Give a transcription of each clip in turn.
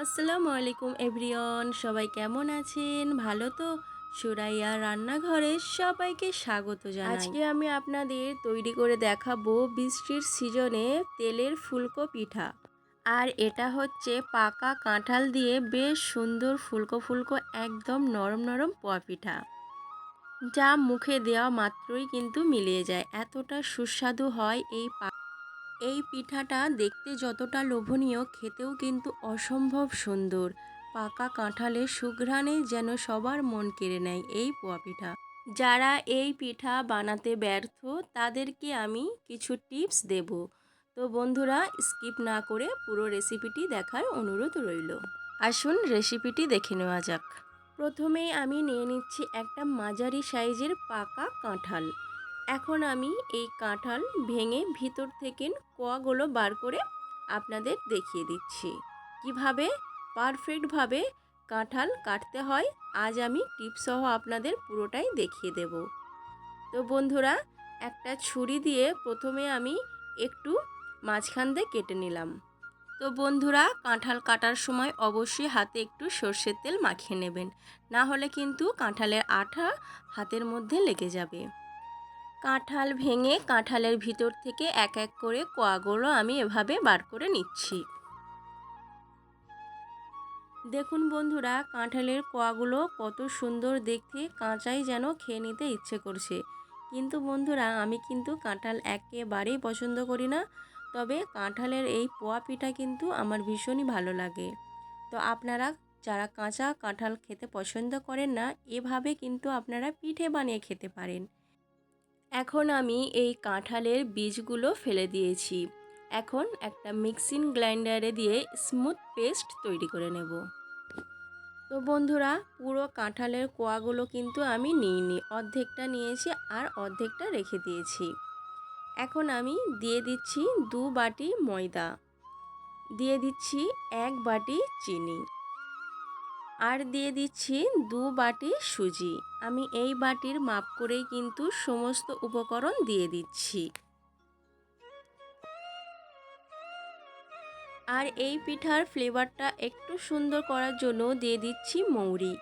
আসসালামু আলাইকুম এভরিওয়ান, সবাই কেমন আছেন? ভালো তো? সুরাইয়া রান্নাঘরে সবাইকে স্বাগত জানাই। আজকে আমি আপনাদের তৈরি করে দেখাবো বৃষ্টির সিজনে তেলের ফুলকো পিঠা। আর এটা হচ্ছে পাকা কাঁঠাল দিয়ে বেশ সুন্দর ফুলকো ফুলকো একদম নরম নরম পোয়া পিঠা, যা মুখে দেওয়া মাত্রই কিন্তু মিলিয়ে যায়। এতটা সুস্বাদু হয় এই পিঠাটা। দেখতে যতটা লোভনীয়, খেতেও কিন্তু অসম্ভব সুন্দর। পাকা কাঁঠালের সুঘ্রাণে যেন সবার মন কেড়ে নেয় এই পোয়া পিঠা। যারা এই পিঠা বানাতে ব্যর্থ তাদেরকে আমি কিছু টিপস দেব। তো বন্ধুরা, স্কিপ না করে পুরো রেসিপিটি দেখার অনুরোধ রইল। আসুন রেসিপিটি দেখে নেওয়া যাক। প্রথমেই আমি নিয়ে নিচ্ছি একটা মাঝারি সাইজের পাকা কাঁঠাল। এখন আমি এই কাঁঠাল ভেঙে ভিতর থেকে কোয়াগুলো বার করে আপনাদের দেখিয়ে দিচ্ছি কিভাবে পারফেক্টভাবে কাঁঠাল কাটতে হয়। আজ আমি টিপসহ আপনাদের পুরোটাই দেখিয়ে দেব। তো বন্ধুরা, একটা ছুরি দিয়ে প্রথমে আমি একটু মাঝখান দিয়ে কেটে নিলাম। তো বন্ধুরা, কাঁঠাল কাটার সময় অবশ্যই হাতে একটু সর্ষের তেল মাখিয়ে নেবেন, না হলে কিন্তু কাঁঠালের আঠা হাতের মধ্যে লেগে যাবে। কাঁঠাল ভেঙে কাঁঠালের ভিতর থেকে এক এক করে কোয়াগুলো আমি এভাবে বার করে নিচ্ছি। দেখুন বন্ধুরা, কাঁঠালের কোয়াগুলো কত সুন্দর দেখতে, কাঁচাই যেন খেয়ে নিতে ইচ্ছে করছে। কিন্তু বন্ধুরা, আমি কিন্তু কাঁঠাল একেবারেই পছন্দ করি না। তবে কাঁঠালের এই পোয়া পিঠা কিন্তু আমার ভীষণই ভালো লাগে। তো আপনারা যারা কাঁচা কাঁঠাল খেতে পছন্দ করেন না, এভাবে কিন্তু আপনারা পিঠে বানিয়ে খেতে পারেন। এখন আমি এই কাঁঠালের বীজগুলো ফেলে দিয়েছি। এখন একটা মিক্সিং গ্রাইন্ডারে দিয়ে স্মুথ পেস্ট তৈরি করে নেব। তো বন্ধুরা, পুরো কাঁঠালের কোয়াগুলো কিন্তু আমি নিইনি, অর্ধেকটা নিয়েছি আর অর্ধেকটা রেখে দিয়েছি। এখন আমি দিয়ে দিচ্ছি 2 বাটি ময়দা, দিয়ে দিচ্ছি 1 বাটি চিনি, আর দিয়ে দিচ্ছি 2 বাটি সুজি। আমি এই বাটির মাপ করেই কিন্তু সমস্ত উপকরণ দিয়ে দিচ্ছি। আর এই পিঠার ফ্লেভারটা একটু সুন্দর করার জন্য দিয়ে দিচ্ছি মৌরি,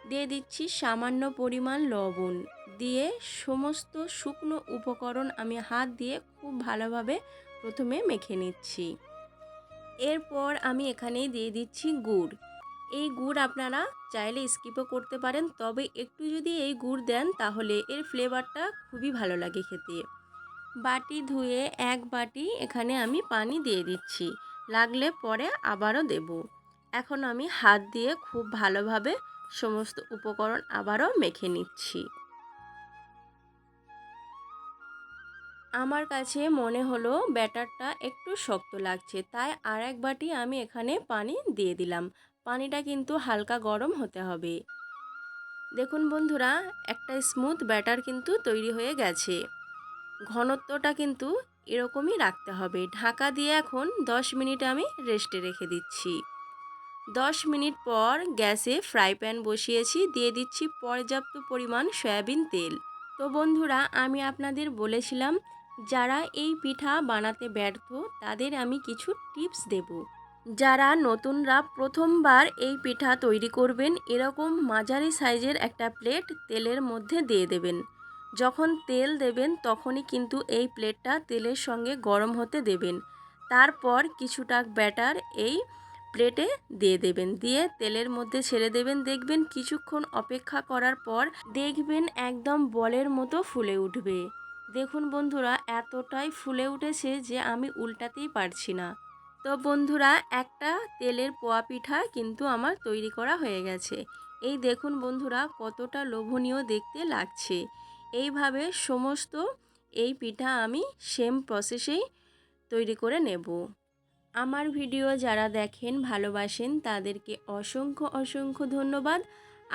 দিয়ে দিচ্ছি সামান্য পরিমাণ লবণ, দিয়ে সমস্ত শুকনো উপকরণ আমি হাত দিয়ে খুব ভালোভাবে প্রথমে মেখে নিচ্ছি। এরপর আমি এখানে দিয়ে দিচ্ছি গুড়। এই গুড় আপনারা চাইলে স্কিপও করতে পারেন, তবে একটু যদি এই গুড় দেন তাহলে এর ফ্লেভারটা খুবই ভালো লাগে খেতে। বাটি ধুয়ে 1 বাটি এখানে আমি পানি দিয়ে দিচ্ছি, লাগলে পরে আবারও দেব। এখন আমি হাত দিয়ে খুব ভালোভাবে সমস্ত উপকরণ আবারও মেখে নিচ্ছি। আমার কাছে মনে হলো ব্যাটারটা একটু শক্ত লাগছে, তাই আর 1 বাটি আমি এখানে পানি দিয়ে দিলাম। পানিটা কিন্তু হালকা গরম হতে হবে। দেখুন বন্ধুরা, একটা স্মুথ ব্যাটার কিন্তু তৈরি হয়ে গেছে। ঘনত্বটা কিন্তু এরকমই রাখতে হবে। ঢাকা দিয়ে এখন 10 মিনিট আমি রেস্টে রেখে দিচ্ছি। 10 মিনিট পর গ্যাসে ফ্রাই প্যান বসিয়েছি, দিয়ে দিচ্ছি পর্যাপ্ত পরিমাণ সয়াবিন তেল। তো বন্ধুরা, আমি আপনাদের বলেছিলাম যারা এই পিঠা বানাতে ব্যর্থ তাদের আমি কিছু টিপস দেব। যারা নতুনরা প্রথমবার এই পিঠা তৈরি করবেন, এরকম মাঝারি সাইজের একটা প্লেট তেলের মধ্যে দিয়ে দেবেন। যখন তেল দেবেন তখনই কিন্তু এই প্লেটটা তেলের সঙ্গে গরম হতে দেবেন। তারপর কিছুটা ব্যাটার এই প্লেটে দিয়ে দেবেন, দিয়ে তেলের মধ্যে ছেড়ে দেবেন। দেখবেন কিছুক্ষণ অপেক্ষা করার পর দেখবেন একদম বলের মতো ফুলে উঠবে। দেখুন বন্ধুরা, এতটাই ফুলে উঠেছে যে আমি উল্টাতেই পারছি না। তো বন্ধুরা, একটা তেলের পোয়া পিঠা কিন্তু আমার তৈরি করা হয়ে গেছে। এই দেখুন বন্ধুরা, কতটা লোভনীয় দেখতে লাগছে। এইভাবে সমস্ত এই পিঠা আমি সেম প্রসেসেই তৈরি করে নেব। আমার ভিডিও যারা দেখেন ভালোবাসেন তাদেরকে অসংখ্য অসংখ্য ধন্যবাদ।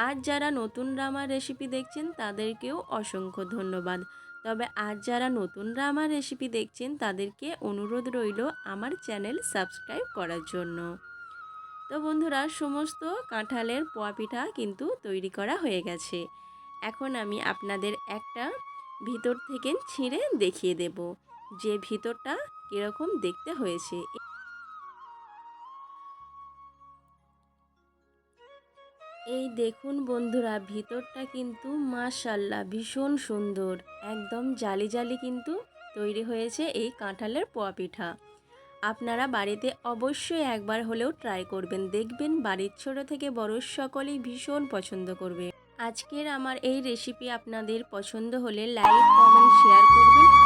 আর যারা নতুনরা আমার রেসিপি দেখছেন তাদেরকেও অসংখ্য ধন্যবাদ। তবে আজ যারা নতুনরা আমার রেসিপি দেখছেন তাদেরকে অনুরোধ রইল আমার চ্যানেল সাবস্ক্রাইব করার জন্য। তো বন্ধুরা, সমস্ত কাঁঠালের পোয়া পিঠা কিন্তু তৈরি করা হয়ে গেছে। এখন আমি আপনাদের একটা ভিতর থেকে ছিঁড়ে দেখিয়ে দেব যে ভিতরটা কীরকম দেখতে হয়েছে। এই দেখুন বন্ধুরা, ভিতরটা কিন্তু মাশাআল্লাহ ভীষণ সুন্দর, একদম জালি জালি কিন্তু তৈরি হয়েছে এই কাঁঠালের পোয়া পিঠা। আপনারা বাড়িতে অবশ্যই একবার হলেও ট্রাই করবেন, দেখবেন বাড়ির ছোট থেকে বড় সকলেই ভীষণ পছন্দ করবে। আজকের আমার এই রেসিপি আপনাদের পছন্দ হলে লাইক, কমেন্ট, শেয়ার করবেন।